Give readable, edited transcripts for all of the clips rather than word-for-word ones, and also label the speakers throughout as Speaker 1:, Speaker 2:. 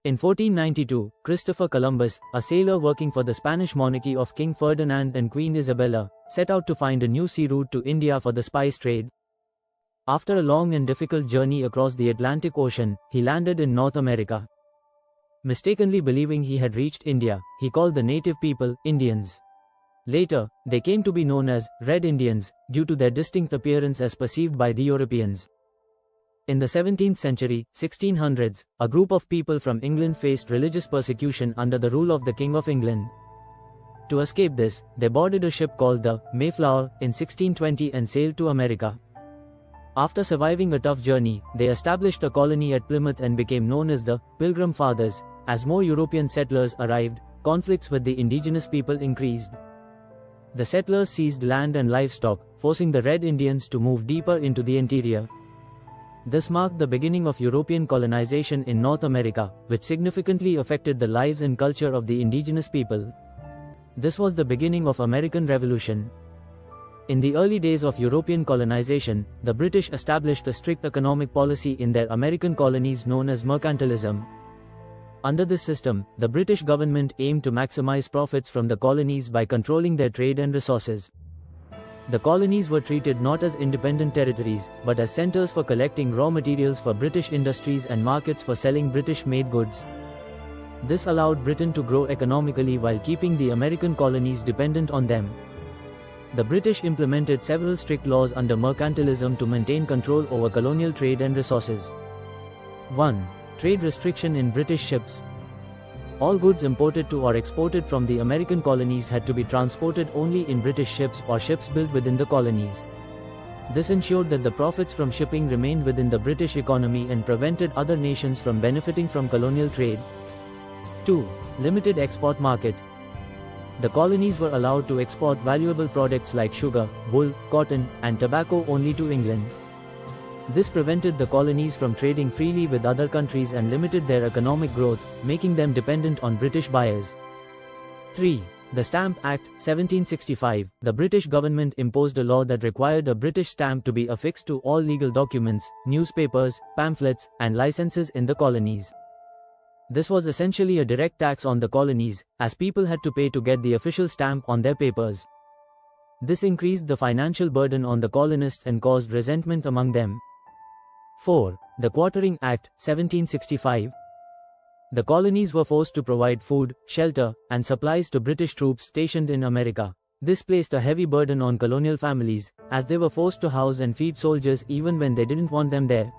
Speaker 1: In 1492, Christopher Columbus, a sailor working for the Spanish monarchy of King Ferdinand and Queen Isabella, set out to find a new sea route to India for the spice trade. After a long and difficult journey across the Atlantic Ocean, he landed in North America. Mistakenly believing he had reached India, he called the native people Indians. Later, they came to be known as Red Indians, due to their distinct appearance as perceived by the Europeans. In the 17th century, 1600s, a group of people from England faced religious persecution under the rule of the King of England. To escape this, they boarded a ship called the Mayflower in 1620 and sailed to America. After surviving a tough journey, they established a colony at Plymouth and became known as the Pilgrim Fathers. As more European settlers arrived, conflicts with the indigenous people increased. The settlers seized land and livestock, forcing the Red Indians to move deeper into the interior. This marked the beginning of European colonization in North America, which significantly affected the lives and culture of the indigenous people. This was the beginning of American Revolution. In the early days of European colonization, the British established a strict economic policy in their American colonies known as mercantilism. Under this system, the British government aimed to maximize profits from the colonies by controlling their trade and resources. The colonies were treated not as independent territories, but as centers for collecting raw materials for British industries and markets for selling British-made goods. This allowed Britain to grow economically while keeping the American colonies dependent on them. The British implemented several strict laws under mercantilism to maintain control over colonial trade and resources. 1. Trade restriction in British ships. All goods imported to or exported from the American colonies had to be transported only in British ships or ships built within the colonies. This ensured that the profits from shipping remained within the British economy and prevented other nations from benefiting from colonial trade. 2. Limited export market. The colonies were allowed to export valuable products like sugar, wool, cotton, and tobacco only to England. This prevented the colonies from trading freely with other countries and limited their economic growth, making them dependent on British buyers. 3. The Stamp Act, 1765. The British government imposed a law that required a British stamp to be affixed to all legal documents, newspapers, pamphlets, and licenses in the colonies. This was essentially a direct tax on the colonies, as people had to pay to get the official stamp on their papers. This increased the financial burden on the colonists and caused resentment among them. 4. The Quartering Act, 1765. The colonies were forced to provide food, shelter, and supplies to British troops stationed in America. This placed a heavy burden on colonial families, as they were forced to house and feed soldiers even when they didn't want them there.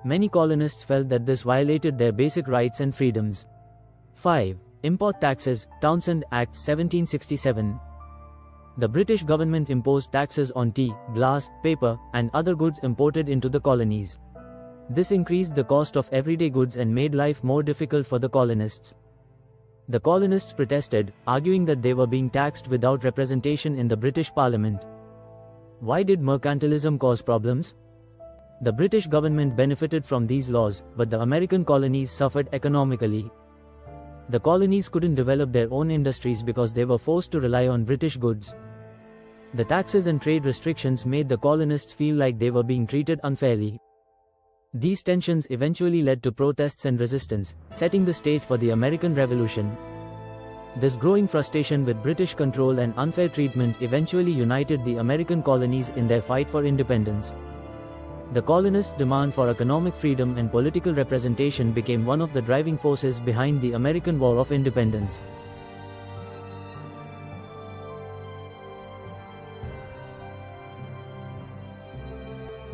Speaker 1: Many colonists felt that this violated their basic rights and freedoms. 5. Import taxes, Townshend Act, 1767. The British government imposed taxes on tea, glass, paper, and other goods imported into the colonies. This increased the cost of everyday goods and made life more difficult for the colonists. The colonists protested, arguing that they were being taxed without representation in the British Parliament. Why did mercantilism cause problems? The British government benefited from these laws, but the American colonies suffered economically. The colonies couldn't develop their own industries because they were forced to rely on British goods. The taxes and trade restrictions made the colonists feel like they were being treated unfairly. These tensions eventually led to protests and resistance, setting the stage for the American Revolution. This growing frustration with British control and unfair treatment eventually united the American colonies in their fight for independence. The colonists' demand for economic freedom and political representation became one of the driving forces behind the American War of Independence.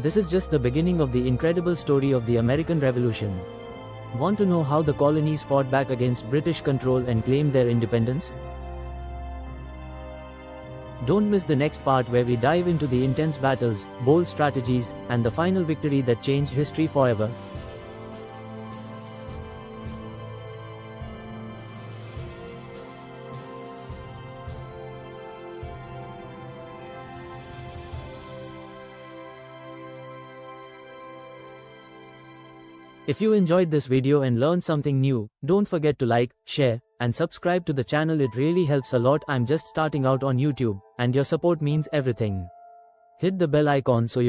Speaker 1: This is just the beginning of the incredible story of the American Revolution. Want to know how the colonies fought back against British control and claimed their independence? Don't miss the next part where we dive into the intense battles, bold strategies, and the final victory that changed history forever. If you enjoyed this video and learned something new, don't forget to like, share, and subscribe to the channel. It really helps a lot. I'm just starting out on YouTube, and your support means everything. Hit the bell icon so you